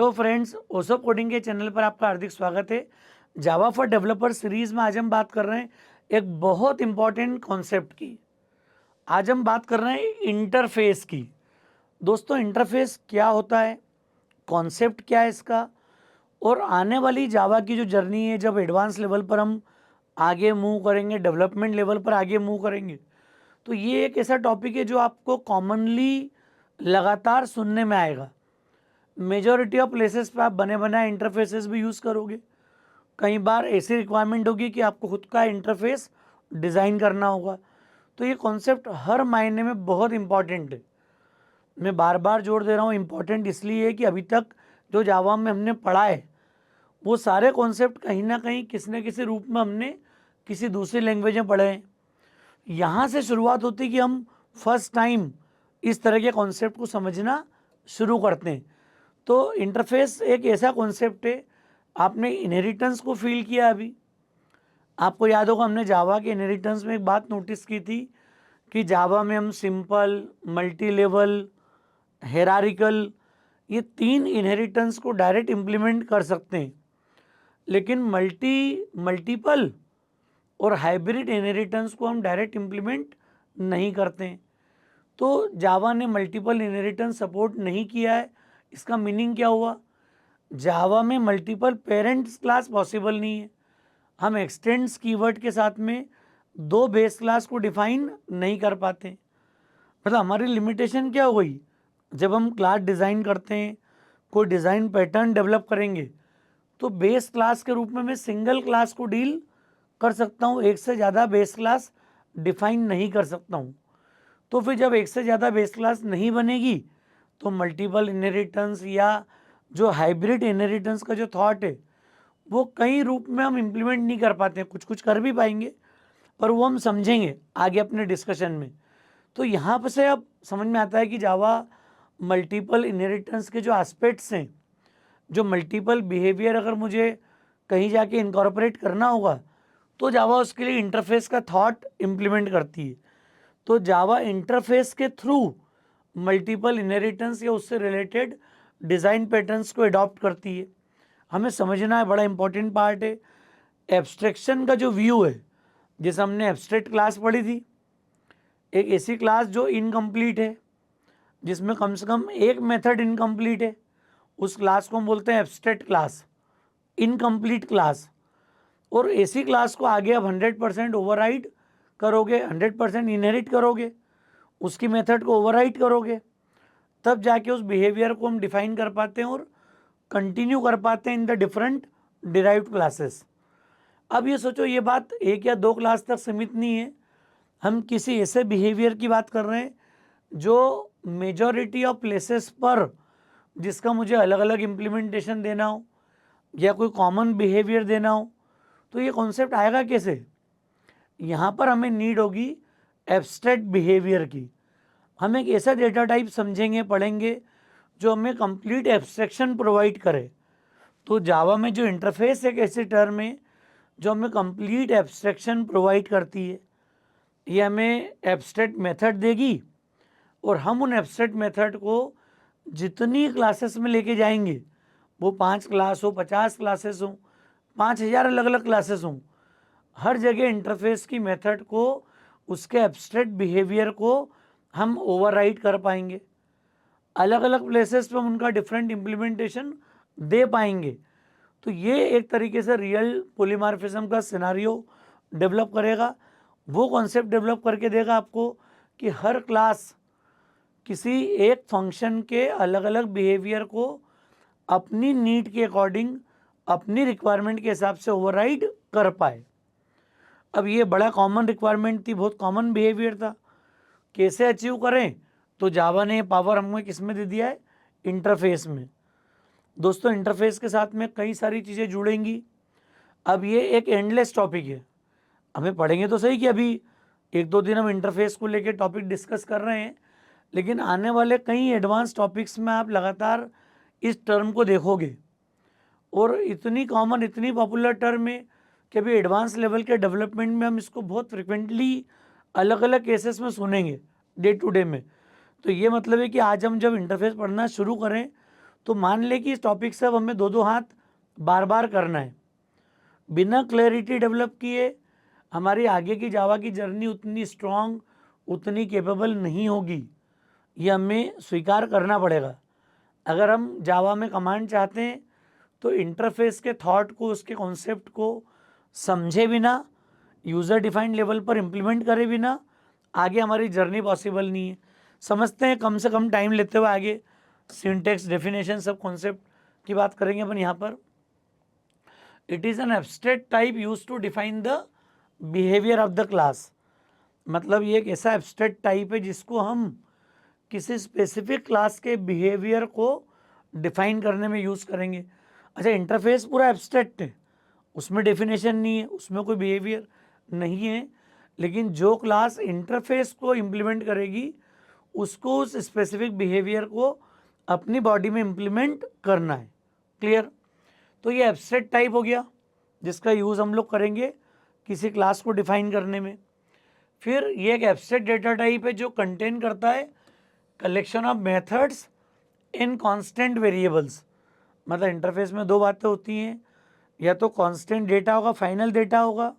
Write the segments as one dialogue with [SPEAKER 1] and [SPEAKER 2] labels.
[SPEAKER 1] Hello friends, ओसो coding के channel पर आपका हार्दिक स्वागत है। जावा फॉर डेवलपर सीरीज में आज हम बात कर रहे हैं एक बहुत इंपॉर्टेंट कॉन्सेप्ट की। आज हम बात कर रहे हैं इंटरफेस की। दोस्तों, इंटरफेस क्या होता है, कॉन्सेप्ट क्या है इसका, और आने वाली जावा की जो जर्नी है, जब एडवांस लेवल पर हम आगे मूव करेंगे, डेवलपमेंट लेवल पर आगे मूव करेंगे, तो ये एक ऐसा टॉपिक है जो आपको कॉमनली लगातार सुनने में आएगा। मेजॉरिटी ऑफ प्लेसेस पे आप बने बनाए इंटरफेसेस भी यूज़ करोगे। कई बार ऐसी रिक्वायरमेंट होगी कि आपको खुद का इंटरफेस डिज़ाइन करना होगा। तो ये कॉन्सेप्ट हर मायने में बहुत इंपॉर्टेंट है। मैं बार बार जोर दे रहा हूँ, इम्पॉर्टेंट इसलिए है कि अभी तक जो जावा में हमने पढ़ा है वो सारे कॉन्सेप्ट कहीं ना कहीं किसी न किसी रूप में हमने किसी दूसरी लैंग्वेज में पढ़े हैं। यहाँ से शुरुआत होती है कि हम फर्स्ट टाइम इस तरह के कॉन्सेप्ट को समझना शुरू करते हैं। तो इंटरफेस एक ऐसा कॉन्सेप्ट है, आपने इनहेरिटेंस को फील किया अभी। आपको याद होगा हमने जावा के इनहेरिटेंस में एक बात नोटिस की थी कि जावा में हम सिंपल, मल्टी लेवल, हेरारिकल, ये तीन इनहेरिटेंस को डायरेक्ट इम्प्लीमेंट कर सकते हैं, लेकिन मल्टीपल और हाइब्रिड इनहेरिटेंस को हम डायरेक्ट इम्प्लीमेंट नहीं करते हैं। तो जावा ने मल्टीपल इनहेरिटेंस सपोर्ट नहीं किया है। इसका मीनिंग क्या हुआ? जावा में मल्टीपल पेरेंट्स क्लास पॉसिबल नहीं है। हम एक्सटेंड्स कीवर्ड के साथ में दो बेस क्लास को डिफाइन नहीं कर पाते। मतलब हमारी लिमिटेशन क्या हो गई? जब हम क्लास डिज़ाइन करते हैं, कोई डिज़ाइन पैटर्न डेवलप करेंगे, तो बेस क्लास के रूप में मैं सिंगल क्लास को डील कर सकता हूँ, एक से ज़्यादा बेस क्लास डिफाइन नहीं कर सकता हूँ। तो फिर जब एक से ज़्यादा बेस क्लास नहीं बनेगी तो मल्टीपल इनहेरिटेंस या जो हाइब्रिड इनहेरिटेंस का जो थॉट है वो कई रूप में हम इम्प्लीमेंट नहीं कर पाते हैं। कुछ कुछ कर भी पाएंगे, पर वो हम समझेंगे आगे अपने डिस्कशन में। तो यहाँ पर से अब समझ में आता है कि जावा मल्टीपल इनहेरिटेंस के जो एस्पेक्ट्स हैं, जो मल्टीपल बिहेवियर अगर मुझे कहीं जाके इनकॉर्पोरेट करना होगा, तो जावा उसके लिए इंटरफेस का थॉट इम्प्लीमेंट करती है। तो जावा इंटरफेस के थ्रू मल्टीपल इनहेरिटेंस या उससे रिलेटेड डिज़ाइन पैटर्न्स को अडॉप्ट करती है। हमें समझना है, बड़ा इंपॉर्टेंट पार्ट है। एब्स्ट्रैक्शन का जो व्यू है, जैसे हमने एब्स्ट्रैक्ट क्लास पढ़ी थी, एक ऐसी क्लास जो इनकम्प्लीट है, जिसमें कम से कम एक मेथड इनकम्प्लीट है, उस क्लास को हम बोलते हैं एब्स्ट्रैक्ट क्लास, इनकम्प्लीट क्लास। और ऐसी क्लास को आगे आप 100% ओवरराइड करोगे, 100% इनहेरिट करोगे, उसकी मेथड को ओवरराइड करोगे, तब जाके उस बिहेवियर को हम डिफाइन कर पाते हैं और कंटिन्यू कर पाते हैं in the different derived classes. अब ये सोचो, ये बात एक या दो क्लास तक सीमित नहीं है। हम किसी ऐसे बिहेवियर की बात कर रहे हैं जो मेजॉरिटी ऑफ प्लेसेस पर, जिसका मुझे अलग अलग इम्प्लीमेंटेशन देना हो या कोई कॉमन बिहेवियर देना हो, तो ये कॉन्सेप्ट आएगा कैसे? यहाँ पर हमें नीड होगी एब्स्ट्रैक्ट बिहेवियर की। हम एक ऐसा डेटा टाइप समझेंगे, पढ़ेंगे, जो हमें कंप्लीट एब्स्ट्रैक्शन प्रोवाइड करे। तो जावा में जो इंटरफेस एक ऐसे टर्म है जो हमें कंप्लीट एब्स्ट्रैक्शन प्रोवाइड करती है। ये हमें एब्स्ट्रैक्ट मेथड देगी और हम उन एब्स्ट्रैक्ट मेथड को जितनी क्लासेस में लेके जाएंगे, वो 5 क्लास हो, 50 क्लासेस हो, 5000 अलग अलग क्लासेस हों, हर जगह इंटरफेस की मेथड को, उसके एब्स्ट्रैक्ट बिहेवियर को हम ओवरराइड कर पाएंगे। अलग अलग प्लेसेस पे हम उनका डिफरेंट इम्प्लीमेंटेशन दे पाएंगे। तो ये एक तरीके से रियल पॉलीमॉर्फिज्म का सिनारियो डेवलप करेगा। वो कॉन्सेप्ट डेवलप करके देगा आपको कि हर क्लास किसी एक फंक्शन के अलग अलग बिहेवियर को अपनी नीड के अकॉर्डिंग, अपनी रिक्वायरमेंट के हिसाब से ओवरराइड कर पाए। अब ये बड़ा कॉमन रिक्वायरमेंट थी, बहुत कॉमन बिहेवियर था। कैसे अचीव करें? तो जावा ने पावर हमें किस में दे दिया है? इंटरफेस में। दोस्तों, इंटरफेस के साथ में कई सारी चीज़ें जुड़ेंगी। अब ये एक एंडलेस टॉपिक है, हमें पढ़ेंगे तो सही कि अभी एक दो दिन हम इंटरफेस को लेकर टॉपिक डिस्कस कर रहे हैं, लेकिन आने वाले कई एडवांस टॉपिक्स में आप लगातार इस टर्म को देखोगे। और इतनी कॉमन, इतनी पॉपुलर टर्म है कि अभी एडवांस लेवल के डेवलपमेंट में हम इसको बहुत फ्रिक्वेंटली अलग अलग केसेस में सुनेंगे डे टू डे में। तो ये मतलब है कि आज हम जब इंटरफेस पढ़ना शुरू करें तो मान ले कि इस टॉपिक से अब हमें दो हाथ बार बार करना है, बिना क्लैरिटी डेवलप किए हमारी आगे की जावा की जर्नी उतनी स्ट्रांग, उतनी कैपेबल नहीं होगी, ये हमें स्वीकार करना पड़ेगा। अगर हम जावा में कमांड चाहते हैं तो इंटरफेस के थॉट को, उसके कॉन्सेप्ट को समझे बिना, यूज़र डिफाइंड लेवल पर इम्प्लीमेंट करे बिना आगे हमारी जर्नी पॉसिबल नहीं है। समझते हैं कम से कम टाइम लेते हुए आगे सिंटेक्स, डेफिनेशन, सब कॉन्सेप्ट की बात करेंगे अपन यहाँ पर। It is an abstract type use to define the behaviour of the class. मतलब ये एक ऐसा एब्स्ट्रैक्ट टाइप है जिसको हम किसी स्पेसिफिक क्लास के बिहेवियर को डिफाइन करने में यूज़ करेंगे। अच्छा, इंटरफेस पूरा एब्स्ट्रैक्ट है, उसमें डेफिनेशन नहीं है, उसमें कोई बिहेवियर नहीं है, लेकिन जो क्लास इंटरफेस को इम्प्लीमेंट करेगी उसको उस स्पेसिफिक बिहेवियर को अपनी बॉडी में इम्प्लीमेंट करना है। क्लियर? तो ये एब्स्ट्रैक्ट टाइप हो गया जिसका यूज़ हम लोग करेंगे किसी क्लास को डिफाइन करने में। फिर ये एक एब्स्ट्रैक्ट डेटा टाइप है जो कंटेन करता है collection of methods in constant variables. मतलब इंटरफेस में दो बातें होती हैं, या तो कांस्टेंट डेटा होगा, फाइनल डेटा होगा,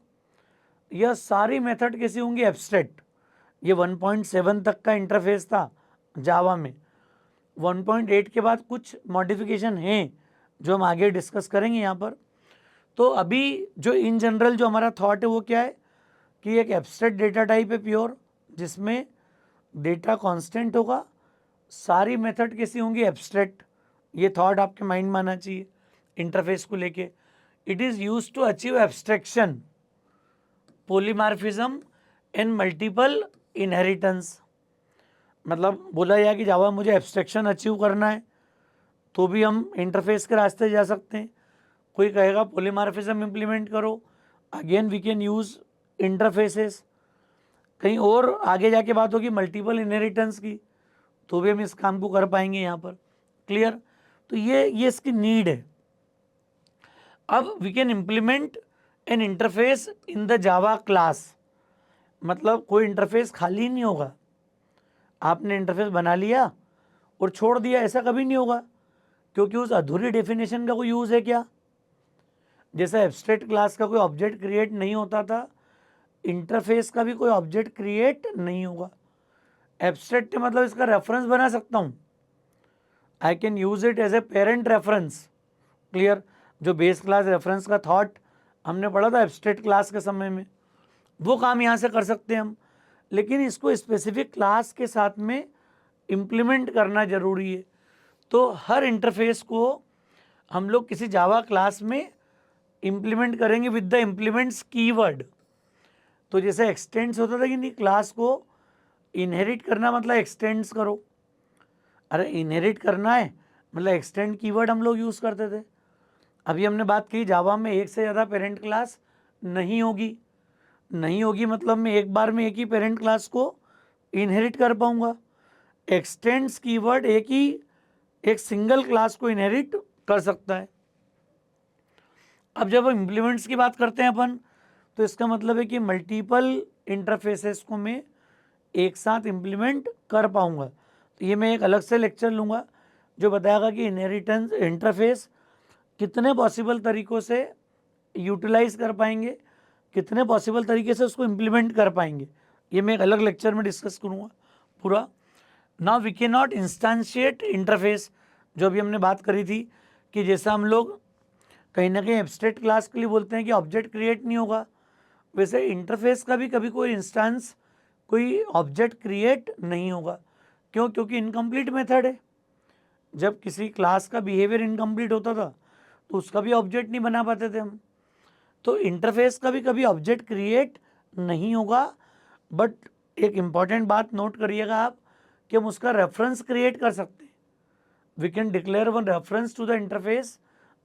[SPEAKER 1] या सारी मेथड कैसी होंगी, एब्स्ट्रैक्ट। ये 1.7 तक का इंटरफेस था जावा में। 1.8 के बाद कुछ मॉडिफिकेशन हैं जो हम आगे डिस्कस करेंगे यहाँ पर। तो अभी जो इन जनरल जो हमारा थॉट है वो क्या है कि एक एब्स्ट्रैक्ट डेटा टाइप है प्योर, जिसमें डेटा कांस्टेंट होगा, सारी मेथड कैसी होंगी, एब्स्ट्रैक्ट। ये थॉट आपके माइंड में आना चाहिए इंटरफेस को लेके। It is use to achieve abstraction, polymorphism and multiple inheritance. मतलब बोला जाए कि जावा मुझे एब्स्ट्रैक्शन अचीव करना है तो भी हम इंटरफेस के रास्ते जा सकते हैं। कोई कहेगा पॉलीमॉर्फिज्म इम्प्लीमेंट करो, again we can use interfaces. कहीं और आगे जाके बात होगी मल्टीपल इनहेरिटेंस की, तो भी हम इस काम को कर पाएंगे यहाँ पर। क्लियर? तो ये इसकी नीड है। अब we can implement an interface in the Java class. मतलब कोई इंटरफेस खाली नहीं होगा, आपने इंटरफेस बना लिया और छोड़ दिया, ऐसा कभी नहीं होगा, क्योंकि उस अधूरी डेफिनेशन का कोई यूज़ है क्या? जैसा एब्स्ट्रैक्ट क्लास का कोई ऑब्जेक्ट क्रिएट नहीं होता था, इंटरफेस का भी कोई ऑब्जेक्ट क्रिएट नहीं होगा। एब्स्ट्रैक्ट मतलब इसका रेफरेंस बना सकता हूँ, I can use it as a parent reference. Clear? जो बेस क्लास रेफरेंस का थॉट हमने पढ़ा था एब्स्ट्रैक्ट क्लास के समय में, वो काम यहाँ से कर सकते हैं हम, लेकिन इसको स्पेसिफिक क्लास के साथ में इम्प्लीमेंट करना जरूरी है। तो हर इंटरफेस को हम लोग किसी जावा क्लास में इम्प्लीमेंट करेंगे विद द इम्प्लीमेंट्स कीवर्ड। तो जैसे एक्सटेंड्स होता था कि नहीं, क्लास को इनहेरिट करना मतलब एक्सटेंड्स करो, अरे इनहेरिट करना है मतलब एक्सटेंड कीवर्ड हम लोग यूज़ करते थे। अभी हमने बात की जावा में एक से ज़्यादा पेरेंट क्लास नहीं होगी, नहीं होगी मतलब मैं एक बार में एक ही पेरेंट क्लास को इनहेरिट कर पाऊंगा। एक्सटेंड्स कीवर्ड एक सिंगल क्लास को इनहेरिट कर सकता है। अब जब हम इम्प्लीमेंट्स की बात करते हैं अपन, तो इसका मतलब है कि मल्टीपल इंटरफेसेस को मैं एक साथ इम्प्लीमेंट कर पाऊंगा। तो ये मैं एक अलग से लेक्चर लूँगा जो बताएगा कि इनहेरिटेंस इंटरफेस कितने पॉसिबल तरीक़ों से यूटिलाइज कर पाएंगे, कितने पॉसिबल तरीके से उसको इम्प्लीमेंट कर पाएंगे, ये मैं एक अलग लेक्चर में डिस्कस करूँगा पूरा। Now we can not instantiate interface, जो अभी हमने बात करी थी कि जैसा हम लोग कहीं ना कहीं एब्स्ट्रैक्ट क्लास के लिए बोलते हैं कि ऑब्जेक्ट क्रिएट नहीं होगा, वैसे इंटरफेस का भी कभी कोई इंस्टेंस, कोई ऑब्जेक्ट क्रिएट नहीं होगा। क्यों? क्योंकि इनकम्प्लीट मेथड है। जब किसी क्लास का बिहेवियर इनकम्प्लीट होता था तो उसका भी ऑब्जेक्ट नहीं बना पाते थे हम। तो इंटरफेस का भी कभी ऑब्जेक्ट क्रिएट नहीं होगा, बट एक इम्पॉर्टेंट बात नोट करिएगा आप कि हम उसका रेफरेंस क्रिएट कर सकते हैं। We can declare one reference to the interface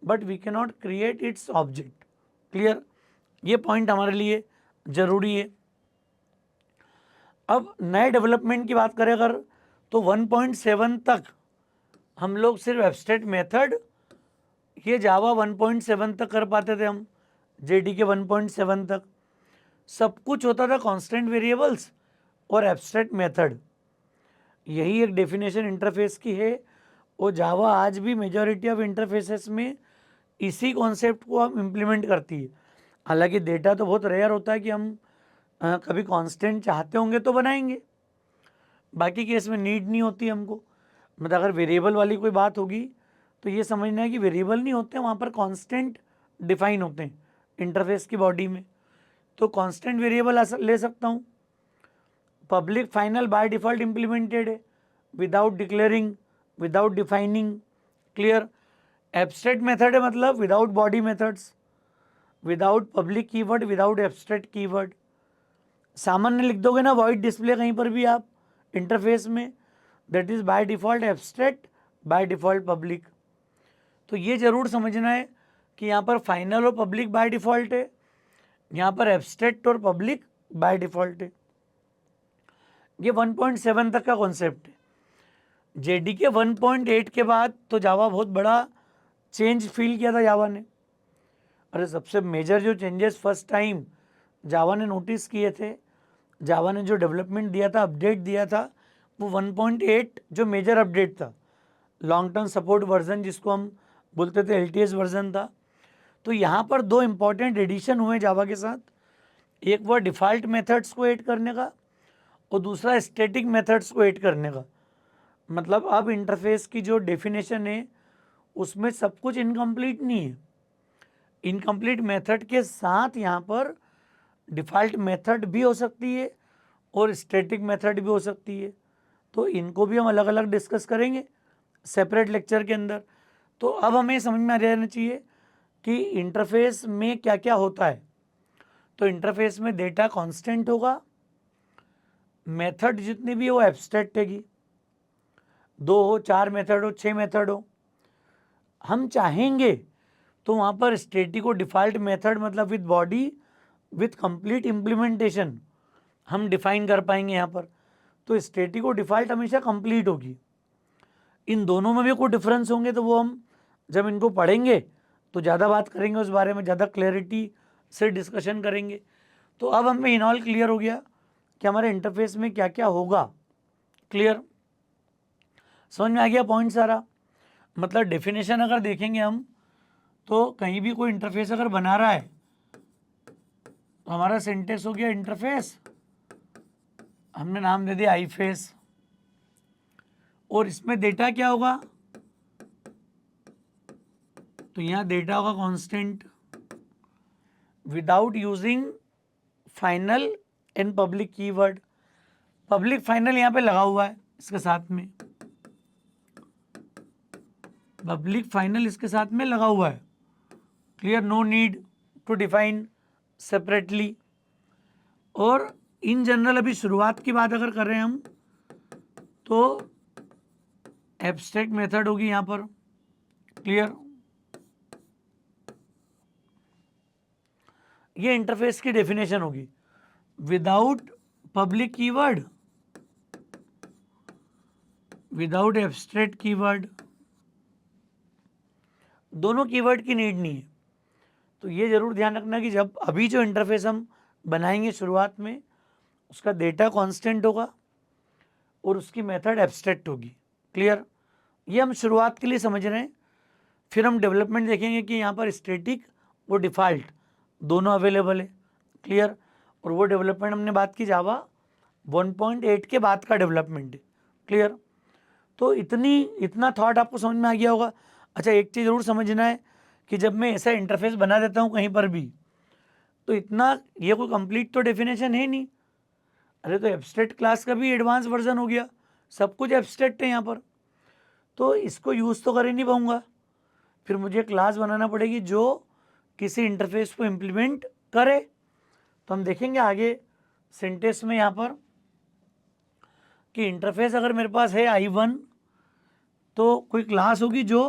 [SPEAKER 1] but we can not create its object. Clear? ये पॉइंट हमारे लिए ज़रूरी है। अब नए डेवलपमेंट की बात करें अगर, तो 1.7 तक हम लोग सिर्फ एब्स्ट्रैक्ट मेथड, ये जावा 1.7 तक कर पाते थे हम, जेडीके 1.7 तक सब कुछ होता था कांस्टेंट वेरिएबल्स और एब्स्ट्रैक्ट मेथड। यही एक डेफिनेशन इंटरफेस की है और जावा आज भी मेजॉरिटी ऑफ इंटरफेसेस में इसी कॉन्सेप्ट को हम इम्प्लीमेंट करती है। हालांकि डेटा तो बहुत रेयर होता है कि हम कभी कांस्टेंट चाहते होंगे तो बनाएंगे, बाकी केस में नीड नहीं होती हमको। मतलब अगर वेरिएबल वाली कोई बात होगी तो ये समझना है कि वेरिएबल नहीं होते, वहाँ पर कांस्टेंट डिफाइन होते हैं इंटरफेस की बॉडी में, तो कांस्टेंट वेरिएबल ले सकता हूँ। Public final by default implemented है, without declaring, without defining, clear. Abstract method है मतलब without body methods, without public keyword, without abstract keyword. सामान्य लिख दोगे ना वॉइड डिस्प्ले कहीं पर भी आप इंटरफेस में, that is by default abstract, by default public. तो ये जरूर समझना है कि यहाँ पर फाइनल और पब्लिक बाय डिफ़ॉल्ट है, यहाँ पर एब्स्ट्रैक्ट और पब्लिक बाय डिफ़ॉल्ट है। ये 1.7 तक का कॉन्सेप्ट है। जेडीके 1.8 के बाद तो जावा बहुत बड़ा चेंज फील किया था जावा ने। अरे सबसे मेजर जो चेंजेस फर्स्ट टाइम जावा ने नोटिस किए थे, जावा ने जो डेवलपमेंट दिया था, अपडेट दिया था, वो 1.8 जो मेजर अपडेट था, लॉन्ग टर्म सपोर्ट वर्जन जिसको हम बोलते थे LTS वर्जन था। तो यहाँ पर दो इम्पॉर्टेंट एडिशन हुए जावा के साथ, एक वो डिफ़ॉल्ट मेथड्स को ऐड करने का और दूसरा स्टैटिक मेथड्स को ऐड करने का। मतलब अब इंटरफेस की जो डेफिनेशन है उसमें सब कुछ इनकम्प्लीट नहीं है, इनकम्प्लीट मेथड के साथ यहाँ पर डिफ़ॉल्ट मेथड भी हो सकती है और स्टैटिक मेथड भी हो सकती है। तो इनको भी हम अलग अलग डिस्कस करेंगे सेपरेट लेक्चर के अंदर। तो अब हमें समझ में आ जाना चाहिए कि इंटरफेस में क्या क्या होता है। तो इंटरफेस में डेटा कांस्टेंट होगा, मेथड जितनी भी वो एब्स्ट्रैक्ट हैगी, 2 हो, 4 मेथड हो, 6 मेथड हो। हम चाहेंगे तो वहाँ पर स्टैटिक और डिफ़ॉल्ट मेथड मतलब with body with complete implementation हम डिफाइन कर पाएंगे यहाँ पर। तो स्टैटिक और डिफ़ॉल्ट हमेशा कंप्लीट होगी। इन दोनों में भी कोई डिफरेंस होंगे तो वो हम जब इनको पढ़ेंगे तो ज़्यादा बात करेंगे उस बारे में, ज़्यादा क्लैरिटी से डिस्कशन करेंगे। तो अब हमें इन ऑल क्लियर हो गया कि हमारे इंटरफेस में क्या क्या होगा। क्लियर, समझ में आ गया पॉइंट सारा। मतलब डेफिनेशन अगर देखेंगे हम तो कहीं भी कोई इंटरफेस अगर बना रहा है तो हमारा सेंटेंस हो गया इंटरफेस, हमने नाम दे दिया आईफेस, और इसमें डेटा क्या होगा, तो यहाँ डेटा होगा constant without using final and public keyword. Public final यहाँ पे लगा हुआ है इसके साथ में, पब्लिक फाइनल इसके साथ में लगा हुआ है। Clear, no need to define separately. और इन जनरल अभी शुरुआत की बात अगर कर रहे हैं हम तो एब्स्ट्रैक्ट मेथड होगी यहाँ पर। क्लियर, ये इंटरफेस की डेफिनेशन होगी without public keyword, without abstract keyword, दोनों कीवर्ड की नीड नहीं है। तो ये जरूर ध्यान रखना कि जब अभी जो इंटरफेस हम बनाएंगे शुरुआत में उसका डेटा कांस्टेंट होगा और उसकी मेथड एब्स्ट्रैक्ट होगी। क्लियर, ये हम शुरुआत के लिए समझ रहे हैं। फिर हम डेवलपमेंट देखेंगे कि यहाँ पर स्टैटिक और डिफ़ॉल्ट दोनों अवेलेबल है। क्लियर, और वो डेवलपमेंट हमने बात की जावा 1.8 के बाद का डेवलपमेंट है। क्लियर, तो इतना थॉट आपको समझ में आ गया होगा। अच्छा, एक चीज़ ज़रूर समझना है कि जब मैं ऐसा इंटरफेस बना देता हूँ कहीं पर भी तो इतना ये कोई कंप्लीट तो डेफिनेशन है नहीं। अरे तो एब्स्ट्रैक्ट क्लास का भी एडवांस वर्जन हो गया, सब कुछ एब्स्ट्रैक्ट है यहाँ पर, तो इसको यूज़ तो कर ही नहीं पाऊँगा। फिर मुझे क्लास बनाना पड़ेगी जो किसी इंटरफेस को इम्प्लीमेंट करे। तो हम देखेंगे आगे सेंटेंस में यहाँ पर कि इंटरफेस अगर मेरे पास है I1 तो कोई क्लास होगी जो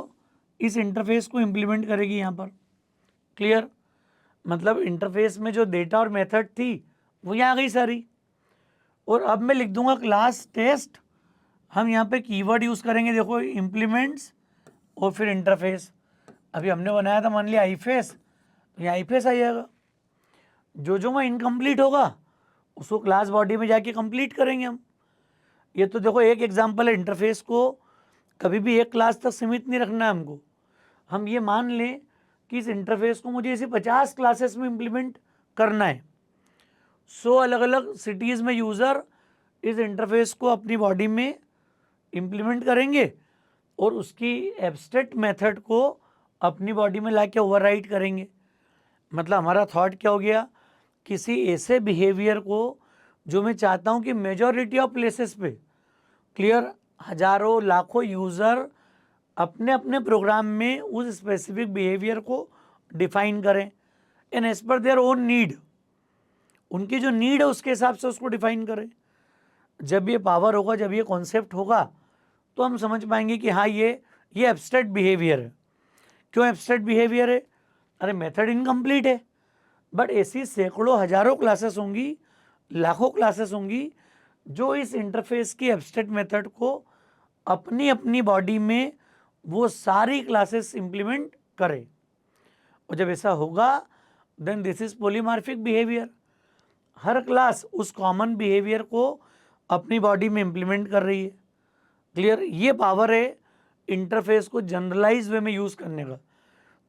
[SPEAKER 1] इस इंटरफेस को इम्प्लीमेंट करेगी यहाँ पर। क्लियर, मतलब इंटरफेस में जो डेटा और मेथड थी वो यहाँ आ गई सारी। और अब मैं लिख दूंगा क्लास टेस्ट, हम यहाँ पे कीवर्ड यूज़ करेंगे, देखो इम्प्लीमेंट्स और फिर इंटरफेस। अभी हमने बनाया था मान लिया आईफेस, तो यहाँ आईफेस आ जाएगा। जो मैं इनकम्प्लीट होगा उसको क्लास बॉडी में जाके कंप्लीट करेंगे हम। ये तो देखो एक एग्जांपल है इंटरफेस को कभी भी एक क्लास तक सीमित नहीं रखना है हमको। हम ये मान लें कि इस इंटरफेस को मुझे इसे 50 क्लासेस में इम्प्लीमेंट करना है। 100 अलग अलग सिटीज़ में यूज़र इस इंटरफेस को अपनी बॉडी में इम्प्लीमेंट करेंगे और उसकी एब्स्ट्रैक्ट मेथड को अपनी बॉडी में लाके ओवरराइड करेंगे। मतलब हमारा थॉट क्या हो गया, किसी ऐसे बिहेवियर को जो मैं चाहता हूँ कि मेजॉरिटी ऑफ प्लेसेस पे क्लियर हजारों लाखों यूज़र अपने अपने प्रोग्राम में उस स्पेसिफिक बिहेवियर को डिफाइन करें and as per their own need, उनकी जो नीड है उसके हिसाब से उसको डिफाइन करें। जब ये पावर होगा, जब ये कॉन्सेप्ट होगा, तो हम समझ पाएंगे कि हाँ ये एब्स्ट्रैक्ट बिहेवियर है। क्यों एब्स्ट्रैक्ट बिहेवियर है? अरे मेथड इनकम्प्लीट है, बट ऐसी सैकड़ों हजारों क्लासेस होंगी, लाखों क्लासेस होंगी जो इस इंटरफेस की एब्स्ट्रैक्ट मेथड को अपनी अपनी बॉडी में वो सारी क्लासेस इंप्लीमेंट करे। और जब ऐसा होगा then this is polymorphic behaviour. हर क्लास उस कॉमन बिहेवियर को अपनी बॉडी में इंप्लीमेंट कर रही है। क्लियर? ये पावर है इंटरफेस को जनरलाइज वे में यूज़ करने का।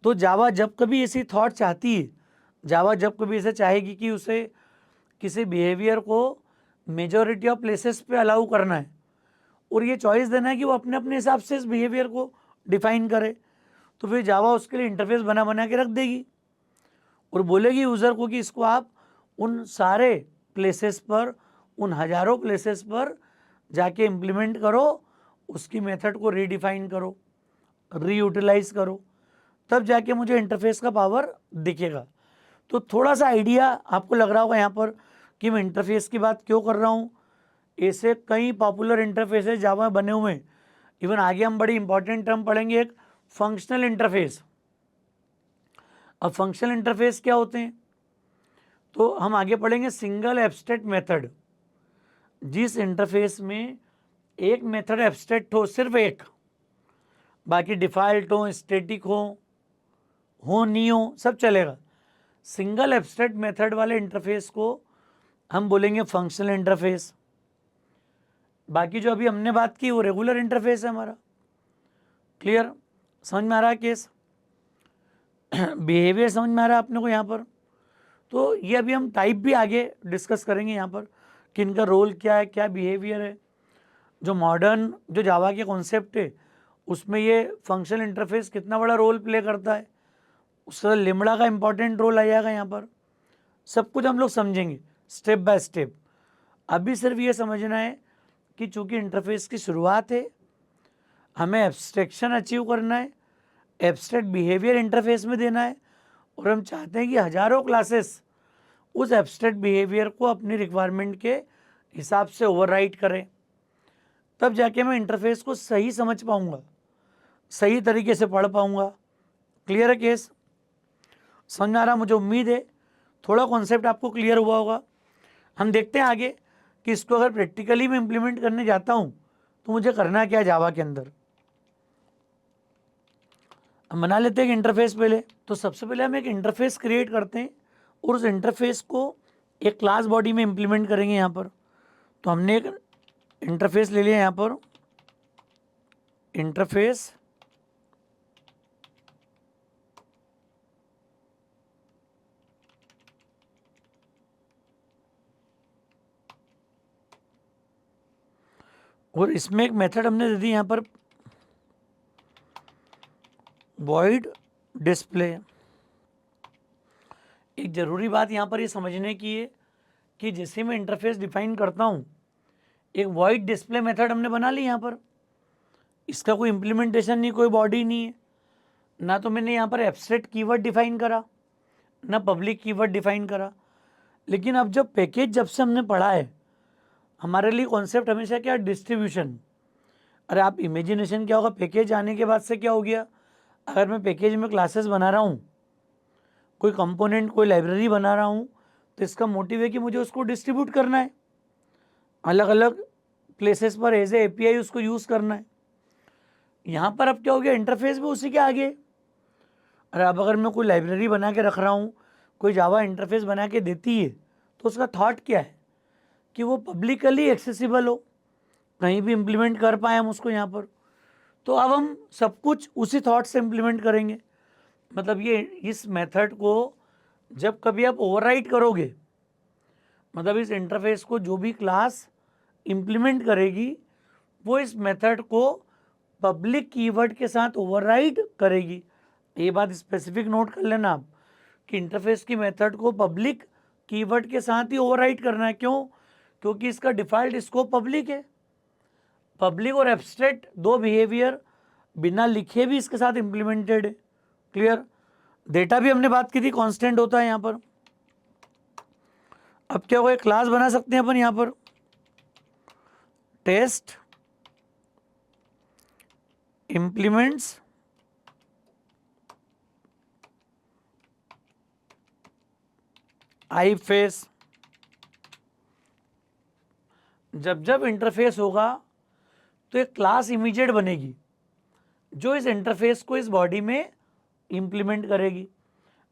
[SPEAKER 1] तो जावा जब कभी ऐसी थॉट चाहती है, जावा जब कभी ऐसे चाहेगी कि उसे किसी बिहेवियर को मेजॉरिटी ऑफ प्लेसेस पे अलाउ करना है और ये चॉइस देना है कि वो अपने अपने हिसाब से इस बिहेवियर को डिफाइन करे, तो फिर जावा उसके लिए इंटरफेस बना बना के रख देगी और बोलेगी यूज़र को कि इसको आप उन सारे प्लेसेस पर, उन हजारों प्लेसेस पर जाके इम्प्लीमेंट करो, उसकी मेथड को रीडिफाइन करो, रीयूटिलाइज करो, तब जाके मुझे इंटरफेस का पावर दिखेगा। तो थोड़ा सा आइडिया आपको लग रहा होगा यहाँ पर कि मैं इंटरफेस की बात क्यों कर रहा हूँ। ऐसे कई पॉपुलर इंटरफेसेस जावा में बने हुए हैं। इवन आगे हम बड़ी इंपॉर्टेंट टर्म पढ़ेंगे, एक फंक्शनल इंटरफेस। अब फंक्शनल इंटरफेस क्या होते हैं तो हम आगे पढ़ेंगे सिंगल एब्स्ट्रैक्ट मेथड। जिस इंटरफेस में एक मेथड एब्स्ट्रैक्ट हो, सिर्फ एक, बाकी डिफ़ॉल्ट हो, स्टैटिक हो नहीं हो, सब चलेगा। सिंगल एब्स्ट्रैक्ट मेथड वाले इंटरफेस को हम बोलेंगे फंक्शनल इंटरफेस। बाकी जो अभी हमने बात की वो रेगुलर इंटरफेस है हमारा। क्लियर? समझ में आ रहा है केस? बिहेवियर समझ में आ रहा है अपने को यहाँ पर? तो ये अभी हम टाइप भी आगे डिस्कस करेंगे यहाँ पर कि इनका रोल क्या है, क्या बिहेवियर है। जो मॉडर्न जो जावा के कॉन्सेप्ट है उसमें ये फंक्शनल इंटरफेस कितना बड़ा रोल प्ले करता है, उसका लिम्बडा का इंपॉर्टेंट रोल आ जाएगा यहाँ पर। सब कुछ हम लोग समझेंगे स्टेप बाय स्टेप। अभी सिर्फ ये समझना है कि चूंकि इंटरफेस की शुरुआत है, हमें एब्स्ट्रैक्शन अचीव करना है, एब्स्ट्रैक्ट बिहेवियर इंटरफेस में देना है और हम चाहते हैं कि हजारों क्लासेस उस एब्स्ट्रैक्ट बिहेवियर को अपनी रिक्वायरमेंट के हिसाब से ओवरराइड करें, तब जाके मैं इंटरफेस को सही समझ पाऊंगा, सही तरीके से पढ़ पाऊंगा। क्लियर है केस? समझ में आ रहा? मुझे उम्मीद है थोड़ा कॉन्सेप्ट आपको क्लियर हुआ होगा। हम देखते हैं आगे कि इसको अगर प्रैक्टिकली मैं इम्प्लीमेंट करने जाता हूँ तो मुझे करना क्या है जावा के अंदर। हम बना लेते हैं एक इंटरफेस पहले। तो सबसे पहले हम एक इंटरफेस क्रिएट करते हैं और उस इंटरफेस को एक क्लास बॉडी में इम्प्लीमेंट करेंगे यहाँ पर। तो हमने एक इंटरफेस ले लिया यहाँ पर, इंटरफेस और इसमें एक मेथड हमने दे दी यहाँ पर वॉइड डिस्प्ले। एक ज़रूरी बात यहाँ पर ये समझने की है कि जैसे मैं इंटरफेस डिफाइन करता हूँ, एक वॉइड डिस्प्ले मेथड हमने बना ली यहाँ पर। इसका कोई इम्प्लीमेंटेशन नहीं, कोई बॉडी नहीं है, ना तो मैंने यहाँ पर एब्स्ट्रैक्ट कीवर्ड डिफाइन करा, ना पब्लिक कीवर्ड डिफाइन करा। लेकिन अब जब पैकेज जब से हमने पढ़ा है, हमारे लिए कॉन्सेप्ट हमेशा क्या, डिस्ट्रीब्यूशन। अरे आप इमेजिनेशन क्या होगा, पैकेज आने के बाद से क्या हो गया, अगर मैं पैकेज में क्लासेस बना रहा हूँ, कोई कंपोनेंट, कोई लाइब्रेरी बना रहा हूँ, तो इसका मोटिव है कि मुझे उसको डिस्ट्रीब्यूट करना है, अलग अलग प्लेसेस पर एज ए API उसको यूज़ करना है। यहाँ पर अब क्या हो गया, इंटरफेस भी उसी के आगे। अरे अब अगर मैं कोई लाइब्रेरी बना के रख रहा हूँ, कोई जावा इंटरफेस बना के देती है, तो उसका थॉट क्या है कि वो पब्लिकली एक्सेसिबल हो, कहीं भी इम्प्लीमेंट कर पाए हम उसको यहाँ पर। तो अब हम सब कुछ उसी थॉट से इम्प्लीमेंट करेंगे। मतलब ये इस मेथड को जब कभी आप ओवरराइट करोगे, मतलब इस इंटरफेस को जो भी क्लास इम्प्लीमेंट करेगी वो इस मेथड को पब्लिक कीवर्ड के साथ ओवरराइड करेगी। ये बात स्पेसिफिक नोट कर लेना आप कि इंटरफेस की मेथड को पब्लिक कीवर्ड के साथ ही ओवरराइड करना है। क्यों? क्योंकि इसका डिफॉल्ट स्कोप पब्लिक है। पब्लिक और एब्स्ट्रैक्ट दो बिहेवियर बिना लिखे भी इसके साथ इंप्लीमेंटेड है। क्लियर? डेटा भी हमने बात की थी, कांस्टेंट होता है यहाँ पर। अब क्या होगा, क्लास बना सकते हैं अपन यहाँ पर, टेस्ट इंप्लीमेंट्स आई फेस। जब जब इंटरफेस होगा तो एक क्लास इमीडिएट बनेगी जो इस इंटरफेस को इस बॉडी में इंप्लीमेंट करेगी।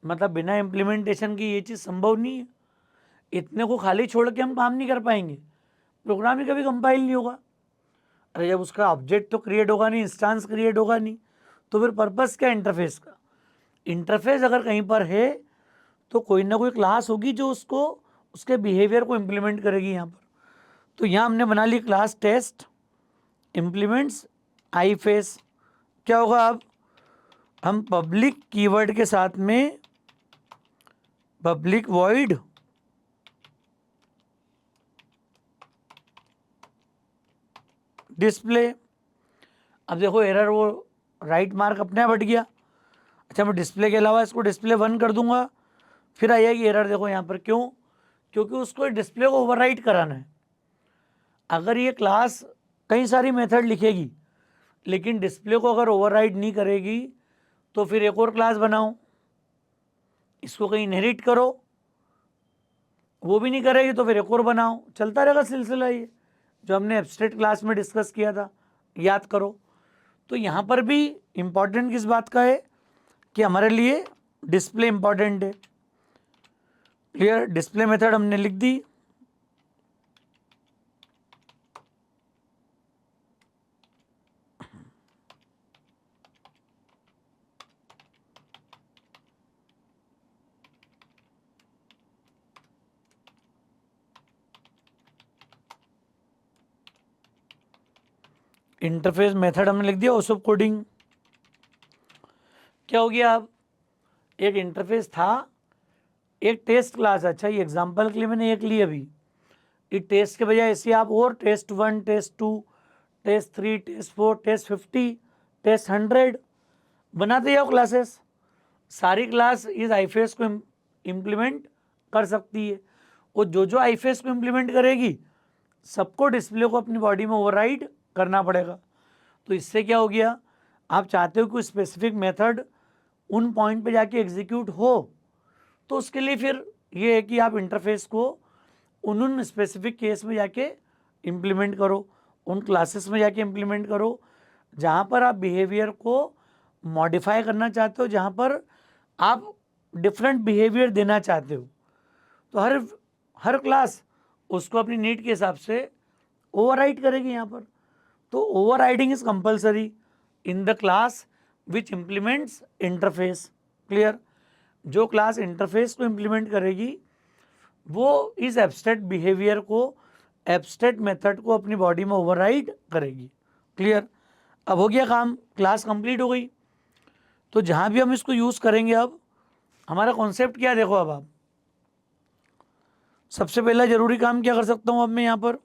[SPEAKER 1] मतलब बिना इंप्लीमेंटेशन की ये चीज़ संभव नहीं है। इतने को खाली छोड़ के हम काम नहीं कर पाएंगे, प्रोग्राम ही कभी कंपाइल नहीं होगा। अरे जब उसका ऑब्जेक्ट तो क्रिएट होगा नहीं, इंस्टेंस क्रिएट होगा नहीं, तो फिर पर्पस क्या इंटरफेस का? इंटरफेस अगर कहीं पर है तो कोई ना कोई क्लास होगी जो उसको उसके बिहेवियर को इम्प्लीमेंट करेगी यहाँ पर। तो यहाँ हमने बना ली क्लास टेस्ट इम्प्लीमेंट्स आई फेस। क्या होगा, अब हम पब्लिक कीवर्ड के साथ में पब्लिक वॉइड डिस्प्ले। अब देखो एरर वो राइट मार्क अपने आप हट गया। अच्छा, मैं डिस्प्ले के अलावा इसको डिस्प्ले 1 कर दूंगा, फिर आ जाएगी एरर। देखो यहाँ पर क्यों? क्योंकि उसको डिस्प्ले को ओवरराइट कराना है। अगर ये क्लास कई सारी मेथड लिखेगी लेकिन डिस्प्ले को अगर ओवरराइड नहीं करेगी तो फिर एक और क्लास बनाओ, इसको कहीं इनहेरिट करो, वो भी नहीं करेगी तो फिर एक और बनाओ, चलता रहेगा सिलसिला ये जो हमने एब्स्ट्रैक्ट क्लास में डिस्कस किया था, याद करो। तो यहाँ पर भी इम्पॉर्टेंट किस बात का है कि हमारे लिए डिस्प्ले इम्पॉर्टेंट है। क्लियर? डिस्प्ले मेथड हमने लिख दी। इंटरफेस मेथड हमने लिख दिया। ओसोप कोडिंग क्या हो गया? अब एक इंटरफेस था, एक टेस्ट क्लास। अच्छा, ये एग्जांपल के लिए मैंने एक ली अभी। ये टेस्ट के बजाय ऐसे आप और test 1, test 2, test 3, test 4, test 50, test 100 बनाते जाओ क्लासेस। सारी क्लास इस आईफेस को इम्प्लीमेंट कर सकती है और जो जो आईफेस को इम्प्लीमेंट करेगी सबको डिस्प्ले को अपनी बॉडी में ओवरराइड करना पड़ेगा। तो इससे क्या हो गया, आप चाहते हो कि स्पेसिफिक मेथड उन पॉइंट पे जाके एग्जीक्यूट हो, तो उसके लिए फिर ये है कि आप इंटरफेस को उन स्पेसिफिक केस में जाके इम्प्लीमेंट करो, उन क्लासेस में जाके इम्प्लीमेंट करो जहाँ पर आप बिहेवियर को मॉडिफाई करना चाहते हो, जहाँ पर आप डिफरेंट बिहेवियर देना चाहते हो। तो हर क्लास उसको अपनी नीड के हिसाब से ओवरराइड करेगी यहाँ पर। तो overriding is compulsory in the class which implements interface. Clear? जो क्लास इंटरफेस को इम्प्लीमेंट करेगी वो इस एब्स्ट्रैक्ट बिहेवियर को, एब्स्ट्रैक्ट मेथड को अपनी बॉडी में ओवरराइड करेगी। क्लियर? अब हो गया काम, क्लास कंप्लीट हो गई। तो जहाँ भी हम इसको यूज़ करेंगे, अब हमारा कॉन्सेप्ट क्या है देखो। अब आप सबसे पहला जरूरी काम क्या कर सकता हूँ अब मैं यहाँ पर,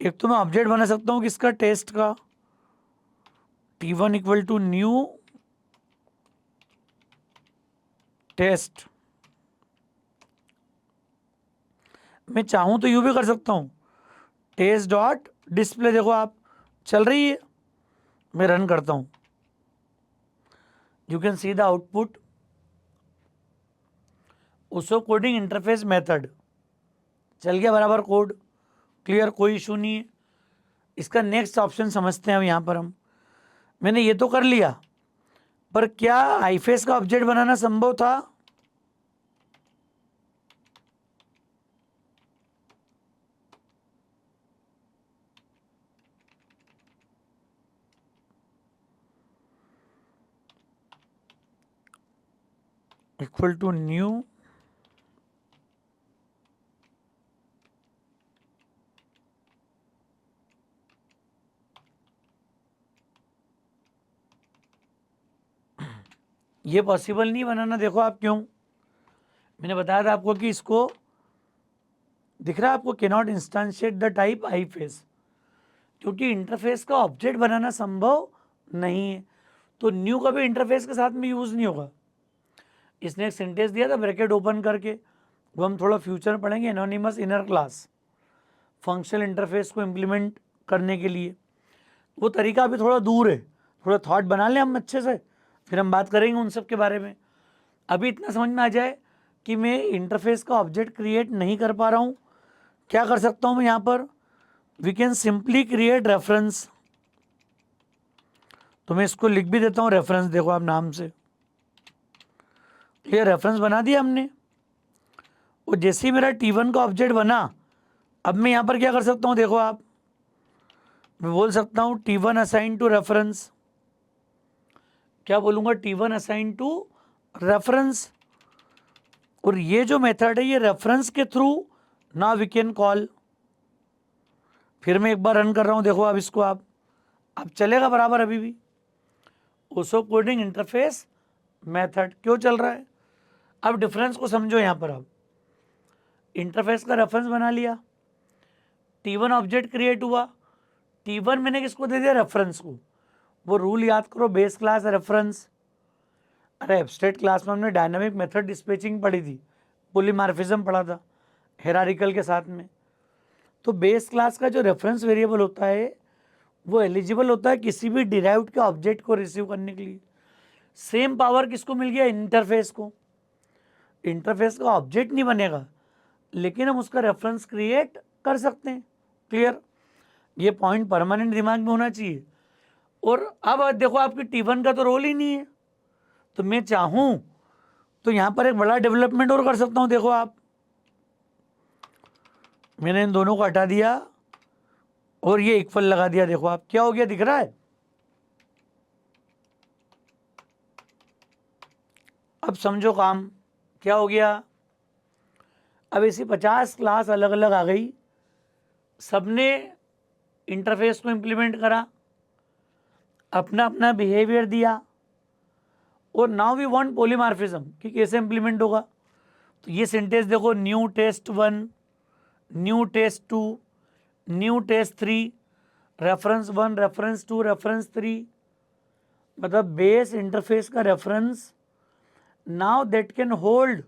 [SPEAKER 1] एक तो मैं ऑब्जेक्ट बना सकता हूँ किसका, टेस्ट का। T1 equal to new test. मैं चाहूँ तो यूँ भी कर सकता हूँ, टेस्ट डॉट डिस्प्ले। देखो आप चल रही है, मैं रन करता हूँ, you can see the output. Uso coding interface method चल गया बराबर कोड। क्लियर? कोई इशू नहीं है। इसका नेक्स्ट ऑप्शन समझते हैं अब यहाँ पर हम। मैंने ये तो कर लिया, पर क्या आईफेस का ऑब्जेक्ट बनाना संभव था? इक्वल टू न्यू ये पॉसिबल नहीं बनाना, देखो आप क्यों, मैंने बताया था आपको कि इसको दिख रहा है आपको, can not instantiate the type I face, क्योंकि इंटरफेस का ऑब्जेक्ट बनाना संभव नहीं है, तो न्यू का भी इंटरफेस के साथ में यूज नहीं होगा। इसने एक सेंटेंस दिया था ब्रैकेट ओपन करके, वो हम थोड़ा फ्यूचर में पढ़ेंगे, anonymous inner class functional interface को इम्प्लीमेंट करने के लिए। वो तरीका अभी थोड़ा दूर है, थोड़ा थॉट बना लें हम अच्छे से, फिर हम बात करेंगे उन सब के बारे में। अभी इतना समझ में आ जाए कि मैं इंटरफेस का ऑब्जेक्ट क्रिएट नहीं कर पा रहा हूँ, क्या कर सकता हूँ मैं यहाँ पर, we can simply create reference. तो मैं इसको लिख भी देता हूँ रेफरेंस, देखो आप नाम से, ये रेफरेंस बना दिया हमने। और जैसे ही मेरा T1 का ऑब्जेक्ट बना, अब मैं यहाँ पर क्या कर सकता हूँ, देखो आप, मैं बोल सकता हूँ T1 असाइन टू रेफरेंस। क्या बोलूँगा, T1 असाइन टू रेफरेंस। और ये जो मेथड है ये रेफरेंस के through now we can call. फिर मैं एक बार रन कर रहा हूँ, देखो अब इसको आप, अब चलेगा बराबर अभी भी। ओसो कोडिंग इंटरफेस मेथड क्यों चल रहा है, अब डिफरेंस को समझो। यहाँ पर अब इंटरफेस का रेफरेंस बना लिया, T1 ऑब्जेक्ट क्रिएट हुआ, T1 मैंने किसको दे दिया, रेफरेंस को। वो रूल याद करो, बेस क्लास रेफरेंस। अरे एब्स्ट्रैक्ट क्लास में हमने डायनामिक मेथड डिस्पैचिंग पढ़ी थी, पॉलीमॉर्फिज्म पढ़ा था हेरारिकल के साथ में। तो बेस क्लास का जो रेफरेंस वेरिएबल होता है वो एलिजिबल होता है किसी भी डिराइव्ड के ऑब्जेक्ट को रिसीव करने के लिए। सेम पावर किसको मिल गया, इंटरफेस को। इंटरफेस का ऑब्जेक्ट नहीं बनेगा, लेकिन हम उसका रेफरेंस क्रिएट कर सकते हैं। क्लियर, ये पॉइंट परमानेंट दिमाग में होना चाहिए। और अब देखो आपकी T1 का तो रोल ही नहीं है, तो मैं चाहूं तो यहां पर एक बड़ा डेवलपमेंट और कर सकता हूं। देखो आप, मैंने इन दोनों को हटा दिया और ये इक्वल लगा दिया, देखो आप क्या हो गया, दिख रहा है। अब समझो काम क्या हो गया। अब ऐसी 50 क्लास अलग अलग आ गई, सबने इंटरफेस को इम्प्लीमेंट करा, अपना अपना बिहेवियर दिया, और नाउ वी वांट पॉलीमॉर्फिज्म कि कैसे इम्प्लीमेंट होगा। तो ये सेंटेंस देखो, new test 1, new test 2, new test 3, reference 1, reference 2, reference 3, मतलब बेस इंटरफेस का reference now that can hold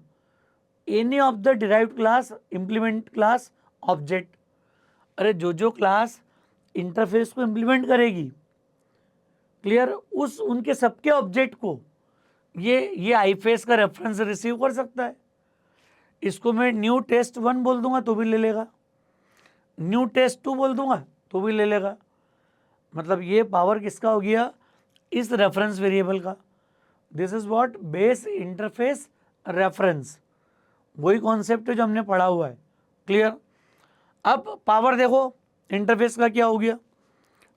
[SPEAKER 1] any of the derived class implement class object. अरे जो क्लास इंटरफेस को इम्प्लीमेंट करेगी, क्लियर, उस उनके सबके ऑब्जेक्ट को ये आईफेस का रेफरेंस रिसीव कर सकता है। इसको मैं न्यू टेस्ट 1 बोल दूंगा तो भी ले लेगा, न्यू टेस्ट 2 बोल दूंगा तो भी ले लेगा। मतलब ये पावर किसका हो गया, इस रेफरेंस वेरिएबल का। This is what base interface reference, वही कॉन्सेप्ट है जो हमने पढ़ा हुआ है। क्लियर, अब पावर देखो इंटरफेस का क्या हो गया।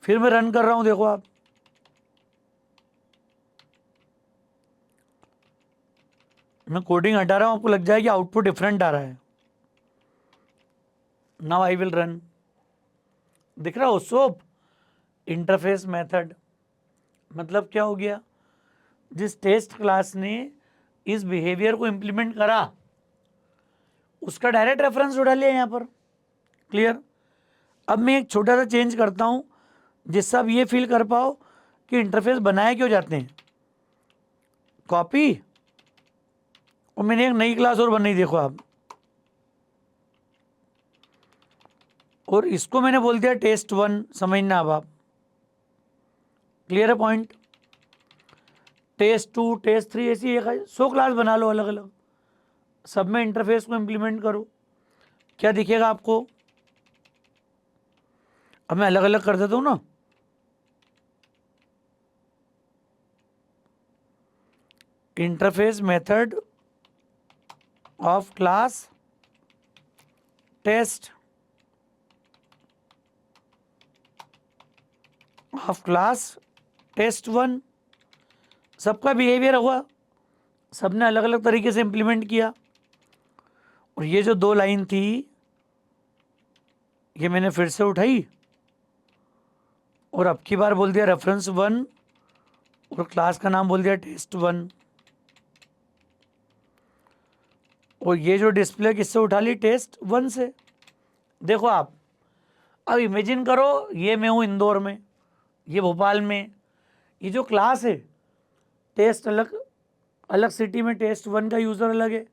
[SPEAKER 1] फिर मैं रन कर रहा हूं, देखो आप, मैं कोडिंग हटा रहा हूं, आपको लग जाएगी आउटपुट डिफरेंट आ रहा है। नाउ आई विल रन, दिख रहा हो सोप इंटरफेस मेथड। मतलब क्या हो गया, जिस टेस्ट क्लास ने इस बिहेवियर को इंप्लीमेंट करा उसका डायरेक्ट रेफरेंस उठा लिया यहाँ पर। क्लियर, अब मैं एक छोटा सा चेंज करता हूँ जिससे आप ये फील कर पाओ कि इंटरफेस बनाए क्यों जाते हैं। कॉपी, और मैंने एक नई क्लास और बनाई, देखो आप, और इसको मैंने बोल दिया टेस्ट 1, समझना अब आप। क्लियर है पॉइंट, टेस्ट 2, टेस्ट 3, ऐसी 100 क्लास बना लो अलग अलग, सब में इंटरफेस को इम्प्लीमेंट करो, क्या दिखेगा आपको। अब मैं अलग अलग कर देता हूँ ना, interface method of class test of class test 1, सबका बिहेवियर हुआ सबने अलग अलग तरीके से इम्प्लीमेंट किया, और ये जो 2 लाइन थी ये मैंने फिर से उठाई और अब की बार बोल दिया रेफरेंस 1 और क्लास का नाम बोल दिया टेस्ट 1। और ये जो डिस्प्ले किससे उठा ली, टेस्ट 1 से। देखो आप अब इमेजिन करो, ये मैं हूँ इंदौर में, ये भोपाल में, ये जो क्लास है टेस्ट अलग अलग सिटी में टेस्ट 1 का यूज़र अलग है,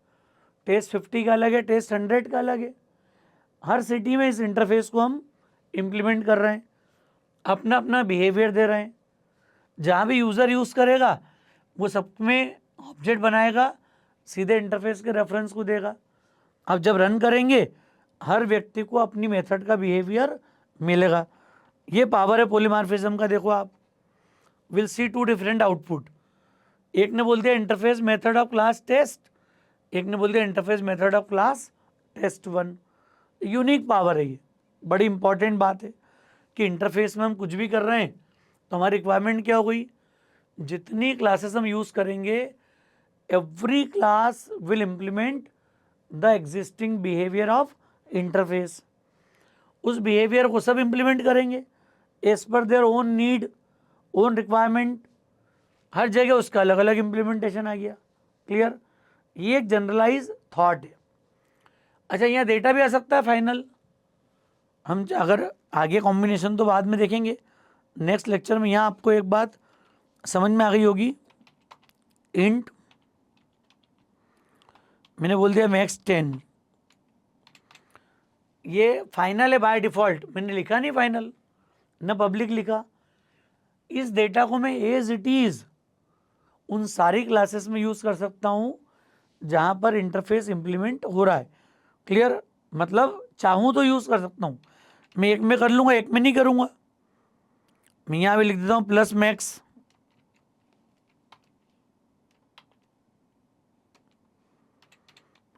[SPEAKER 1] टेस्ट 50 का अलग है, टेस्ट 100 का अलग है। हर सिटी में इस इंटरफेस को हम इम्प्लीमेंट कर रहे हैं, अपना अपना बिहेवियर दे रहे हैं। जहाँ भी यूज़र यूज़ करेगा वो सब में ऑब्जेक्ट बनाएगा, सीधे इंटरफेस के रेफरेंस को देगा। अब जब रन करेंगे हर व्यक्ति को अपनी मेथड का बिहेवियर मिलेगा। ये पावर है पॉलीमॉर्फिज्म का। देखो आप विल सी 2 डिफरेंट आउटपुट। एक ने बोल दिया interface method of class test, एक ने बोल दिया interface method of class test 1। Unique power है ये, बड़ी इंपॉर्टेंट बात है कि इंटरफेस में हम कुछ भी कर रहे हैं तो हमारी रिक्वायरमेंट क्या हो गई, जितनी क्लासेस हम यूज़ करेंगे every class will implement the existing behaviour of interface. उस बिहेवियर को सब इम्प्लीमेंट करेंगे as per their own need, own requirement. हर जगह उसका अलग अलग इम्प्लीमेंटेशन आ गया। क्लियर? ये एक जनरलाइज थॉट है। अच्छा, यहाँ डेटा भी आ सकता है फाइनल। हम अगर आगे कॉम्बिनेशन तो बाद में देखेंगे नेक्स्ट लेक्चर में। यहाँ आपको एक बात समझ में आ गई होगी, इंट मैंने बोल दिया मैक्स 10, ये फाइनल है बाय डिफ़ॉल्ट, मैंने लिखा नहीं फाइनल, न पब्लिक लिखा। इस डेटा को मैं एज इट इज़ उन सारी क्लासेस में यूज़ कर सकता हूँ जहाँ पर इंटरफेस इम्प्लीमेंट हो रहा है। क्लियर? मतलब चाहूँ तो यूज़ कर सकता हूँ, मैं एक में कर लूँगा, एक में नहीं करूँगा। मैं यहाँ भी लिख देता हूँ plus max,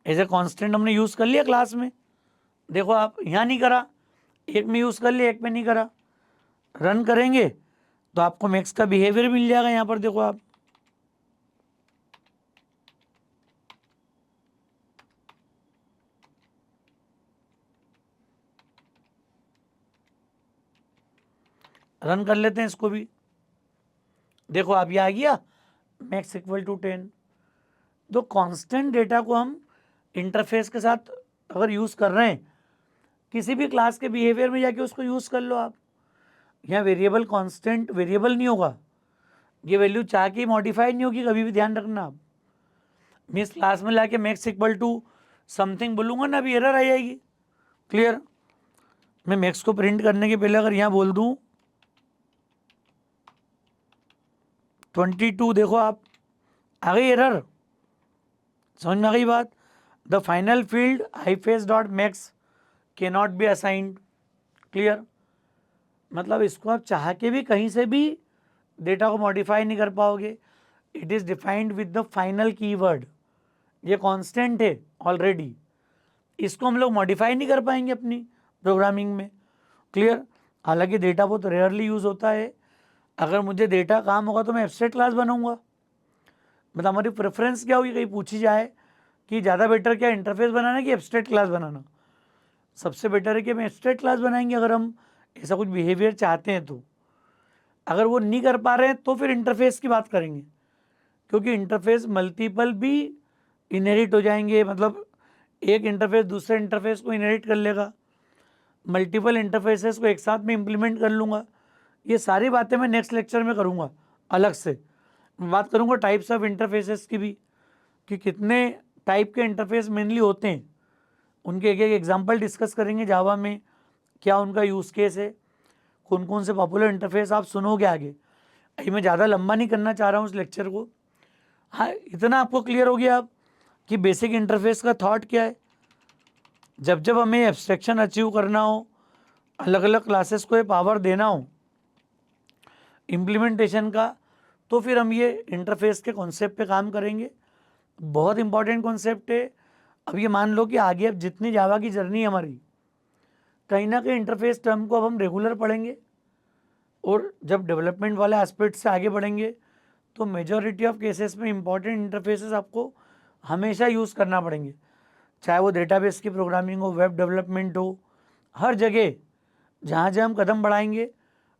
[SPEAKER 1] as a constant हमने यूज़ कर लिया क्लास में। देखो आप यहाँ नहीं करा, एक में यूज़ कर लिया, एक में नहीं करा। रन करेंगे तो आपको मैक्स का बिहेवियर मिल जाएगा। यहाँ पर देखो आप, रन कर लेते हैं इसको भी। देखो आप, ये आ गया मैक्स इक्वल टू 10। तो कांस्टेंट डेटा को हम इंटरफेस के साथ अगर यूज़ कर रहे हैं, किसी भी क्लास के बिहेवियर में जाके उसको यूज़ कर लो आप। यहाँ वेरिएबल कांस्टेंट वेरिएबल नहीं होगा, ये वैल्यू चाह के मॉडिफाई नहीं होगी कभी भी, ध्यान रखना आप। मैं इस क्लास में लाके मैक्स इक्वल टू समथिंग बोलूँगा ना, अभी एरर आ जाएगी। क्लियर? मैं मैक्स को प्रिंट करने के पहले अगर यहाँ बोल दूँ 22, देखो आप आ गई एरर। समझ में आ गई बात? द फाइनल फील्ड हाइफेस dot max can not be assigned. Clear? मतलब इसको आप चाह के भी कहीं से भी डेटा को मॉडिफाई नहीं कर पाओगे। It is defined with the final keyword. ये कांस्टेंट है ऑलरेडी, इसको हम लोग मॉडिफाई नहीं कर पाएंगे अपनी प्रोग्रामिंग में। क्लियर? हालांकि डेटा बहुत रेयरली यूज़ होता है। अगर मुझे डेटा काम होगा तो मैं एब्स्ट्रैक्ट क्लास बनाऊंगा। मतलब हमारी प्रेफरेंस क्या होगी, कहीं पूछी जाए कि ज़्यादा बेटर क्या इंटरफेस बनाना कि एब्स्ट्रैक्ट क्लास बनाना, सबसे बेटर है कि हम एब्स्ट्रैक्ट क्लास बनाएंगे अगर हम ऐसा कुछ बिहेवियर चाहते हैं तो। अगर वो नहीं कर पा रहे हैं तो फिर इंटरफेस की बात करेंगे, क्योंकि इंटरफेस मल्टीपल भी इनहेरिट हो जाएंगे। मतलब एक इंटरफेस दूसरे इंटरफेस को इनहेरिट कर लेगा, मल्टीपल इंटरफेसेस को एक साथ में इम्प्लीमेंट कर लूँगा। ये सारी बातें मैं नेक्स्ट लेक्चर में करूँगा अलग से। मैं बात करूँगा टाइप्स ऑफ इंटरफेसेस की भी, कि कितने टाइप के इंटरफेस मेनली होते हैं, उनके एक एक एग्जांपल डिस्कस करेंगे। जावा में क्या उनका यूज़ केस है, कौन कौन से पॉपुलर इंटरफेस आप सुनोगे आगे। ये मैं ज़्यादा लंबा नहीं करना चाह रहा हूँ इस लेक्चर को। हाँ, इतना आपको क्लियर हो गया अब कि बेसिक इंटरफेस का थॉट क्या है। जब जब हमें एब्स्ट्रैक्शन अचीव करना हो, अलग अलग क्लासेस को ये पावर देना हो इम्प्लीमेंटेशन का, तो फिर हम ये इंटरफेस के कॉन्सेप्ट पे काम करेंगे। बहुत इंपॉर्टेंट कॉन्सेप्ट है। अब ये मान लो कि आगे अब जितनी जावा की जर्नी है हमारी, कहीं ना कहीं इंटरफेस टर्म को अब हम रेगुलर पढ़ेंगे, और जब डेवलपमेंट वाले एस्पेक्ट से आगे बढ़ेंगे तो मेजॉरिटी ऑफ केसेस में इंपॉर्टेंट इंटरफेसेस आपको हमेशा यूज़ करना पड़ेंगे, चाहे वो डेटाबेस की प्रोग्रामिंग हो, वेब डेवलपमेंट हो, हर जगह जहाँ जहाँ हम कदम बढ़ाएंगे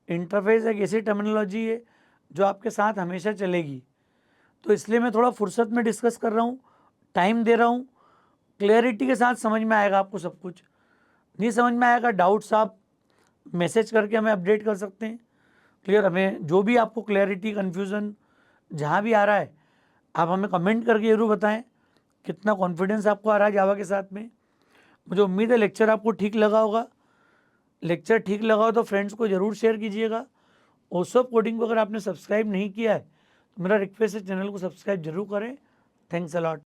[SPEAKER 1] इंटरफेस एक ऐसी टर्मिनोलॉजी है जो आपके साथ हमेशा चलेगी। तो इसलिए मैं थोड़ा फुर्सत में डिस्कस कर रहा हूँ, टाइम दे रहा हूँ, क्लैरिटी के साथ समझ में आएगा आपको सब कुछ। नहीं समझ में आएगा, डाउट्स आप मैसेज करके हमें अपडेट कर सकते हैं। क्लियर, हमें जो भी आपको क्लैरिटी कन्फ्यूज़न जहाँ भी आ रहा है आप हमें कमेंट करके ज़रूर बताएं कितना कॉन्फिडेंस आपको आ रहा है जावा के साथ में। मुझे उम्मीद है लेक्चर आपको ठीक लगा होगा। लेक्चर ठीक लगा हो तो फ्रेंड्स को ज़रूर शेयर कीजिएगा। ओसोप कोडिंग को अगर आपने सब्सक्राइब नहीं किया है तो मेरा रिक्वेस्ट है चैनल को सब्सक्राइब जरूर करें। Thanks a lot.